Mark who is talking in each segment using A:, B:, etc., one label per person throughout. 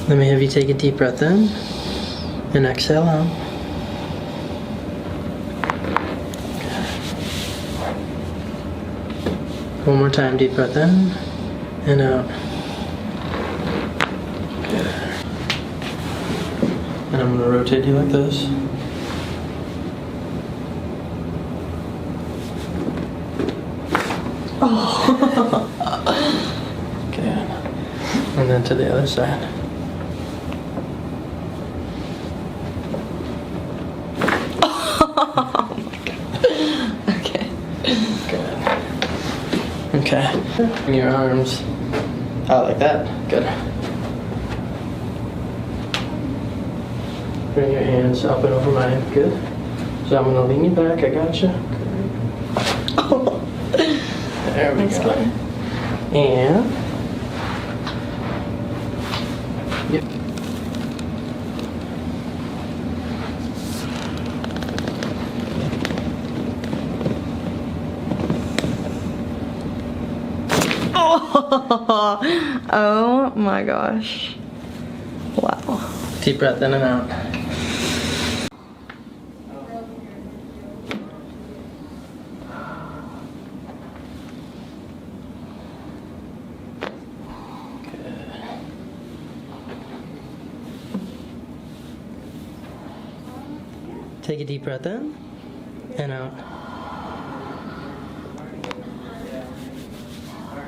A: Let me have you take a deep breath in and exhale out. One more time, deep breath in and out. Good. And I'm going to rotate you like this. Oh. Good. And then to the other side.
B: Oh my god. Okay.
A: Good. Okay. Bring your arms out like that. Good. Bring your hands up and over my head. Good. So I'm gonna lean you back. I gotcha. Good.
B: Oh.
A: There we
B: That's
A: go.
B: good.
A: And yep.
B: Oh my gosh. Wow.
A: Deep breath in and out. Take a deep breath in and out.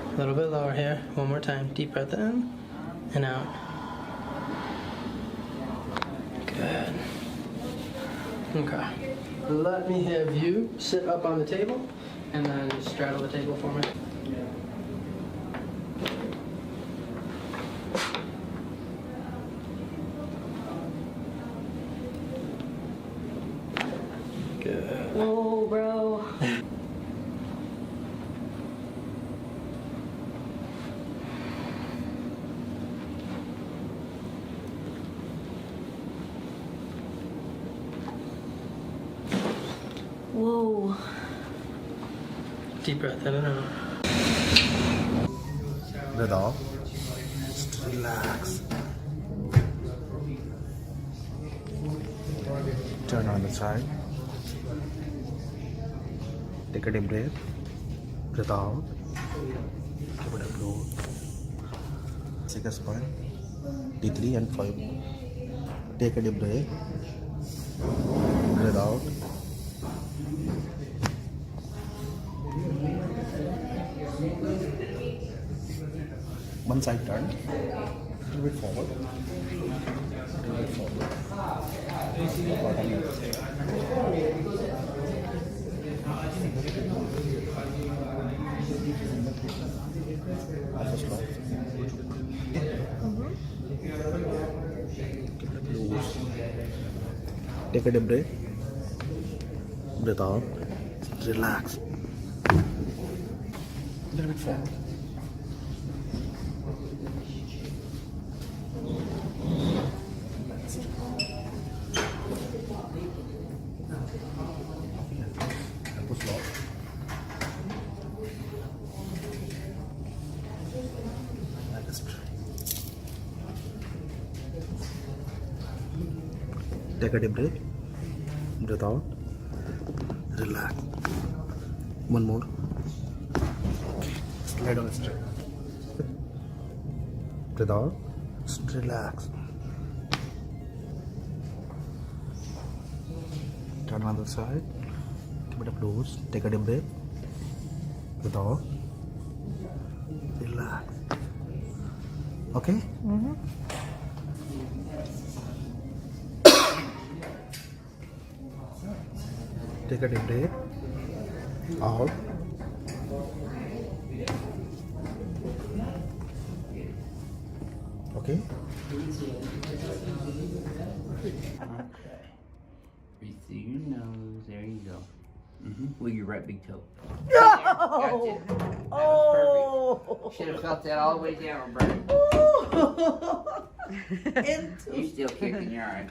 A: A little bit lower here. One more time. Deep breath in and out. Good. Okay. Let me have you sit up on the table and then straddle the table for me. Good.
B: Whoa, bro. Whoa.
A: Deep breath in and out.
C: Breathe out. Just relax. Turn on the side. Take a deep breath. Breathe out. Give it a blow. Take a spine. D3 and 5. Take a deep breath. Breathe out. One side turn. A little bit forward. A little bit forward. Also slow. Loose. Take a deep breath. Breathe out. Relax. A little bit forward. Take a deep breath. Breathe out. Relax. One more. Slide on straight. Breathe out. Just relax. Turn on the side. Keep it up close. Take a deep breath. Breathe out. Relax. Okay?
B: Mm-hmm.
C: Take a deep breath. Out. Okay?
D: Breathe through your nose. There you go. With your right big toe.
B: No!
D: Gotcha. That was perfect. Should have felt that all the way down, Brady. You still kicking, you're alright.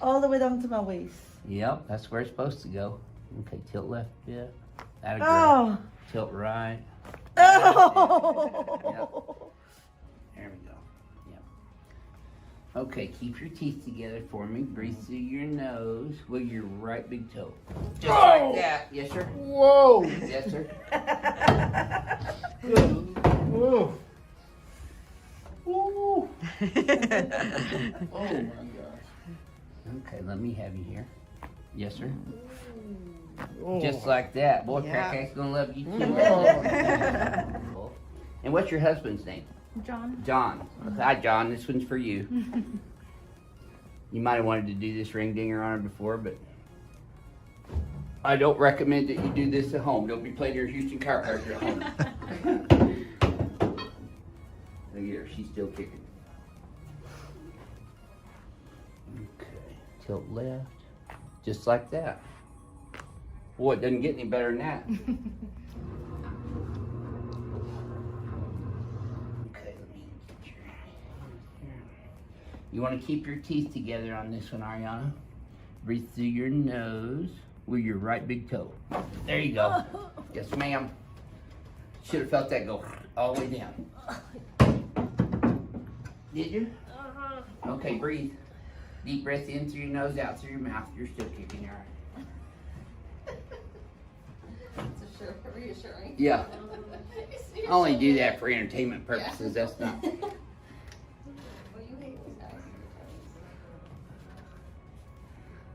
B: All the way down to my waist.
D: Yep, that's where it's supposed to go. Okay, tilt left a bit. That'll
B: Oh.
D: Tilt right.
B: Oh.
D: Yep. There we go. Okay, keep your teeth together for me. Breathe through your nose with your right big toe. Just like that. Yes, sir.
A: Whoa!
D: Yes, sir.
A: Whoa! Whoa! Oh my gosh.
D: Okay, let me have you here. Yes, sir.
A: Oh.
D: Just like that. Boy,
B: Yeah.
D: Crack-A's gonna love you too.
A: Oh.
D: And what's your husband's name?
B: John.
D: John. Hi, John. This one's for you. You might have wanted to do this ring dinger on her before, but I don't recommend that you do this at home. Don't be playing your Houston Chiropractor at home. Look at her. She's still kicking. Okay. Tilt left. Just like that. Boy, it doesn't get any better than that. Okay, let me get your here. You want to keep your teeth together on this one, Ariana. Breathe through your nose with your right big toe. There you go. Yes, ma'am. Should have felt that go all the way down. Did you? Okay, breathe. Deep breath in through your nose, out through your mouth. You're still kicking, all right.
E: Reassuring.
D: Yeah. I only do that for entertainment purposes. That's not.
E: Well, you hate these guys.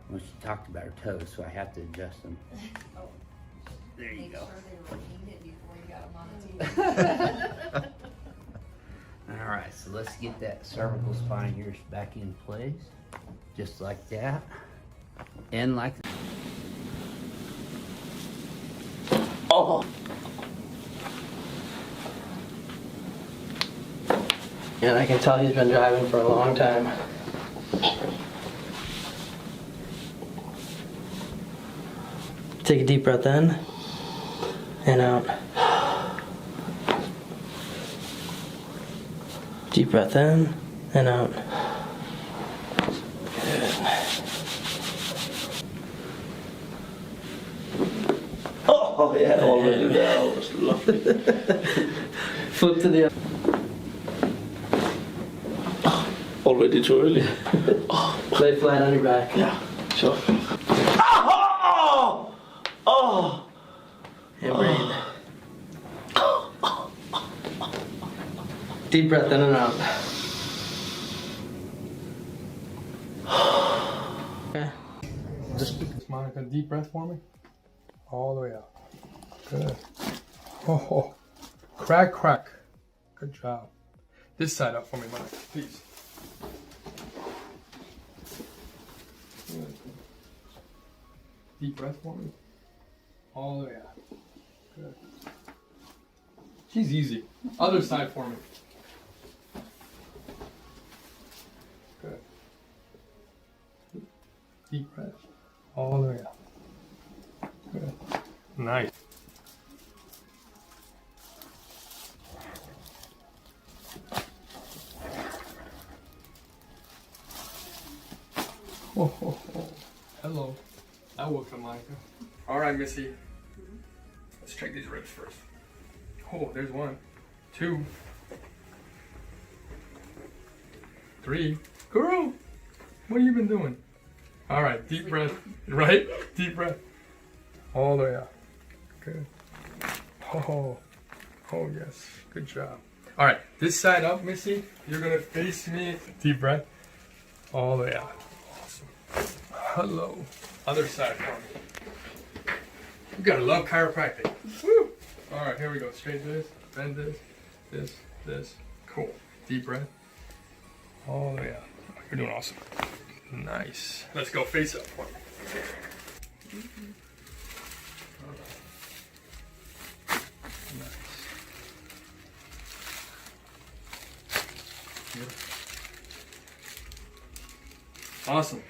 D: Well, she talked about her toes, so I have to adjust them.
E: Oh.
D: There you
E: Make
D: go.
E: sure they were heated before you got them on the TV.
D: All right, so let's get that cervical spine of yours back in place. Just like that. And like that. Oh!
A: And I can tell he's been driving for a long time. Take a deep breath in and out. Deep breath in and out. Good.
C: Oh, yeah, already there. I was lucky.
A: Flip to the other.
C: Already too early.
A: Lay flat on your back.
C: Yeah, sure. Oh! Oh!
A: And breathe. Deep breath in and out. Okay.
F: Just Monica, deep breath for me. All the way out. Good. Oh. Crack, crack. Good job. This side up for me, Monica, please. Good. Deep breath for me. All the way out. Good. She's easy. Other side for me. Good. Deep breath. All the way out. Good. Nice. Oh. Hello. I woke up, Monica. All right, Missy. Let's check these ribs first. Oh, there's 1, 2, 3. Girl, what have you been doing? All right, deep breath. Right? Deep breath. All the way out. Good. Oh, yes. Good job. All right, this side up, Missy. You're gonna face me. Deep breath. All the way out. Awesome. Hello. Other side for me. You gotta love chiropractic. Woo! All right, here we go. Straight this, bend this. Cool. Deep breath. All the way out. You're doing awesome. Nice. Let's go face up for me. Nice. Good. Awesome.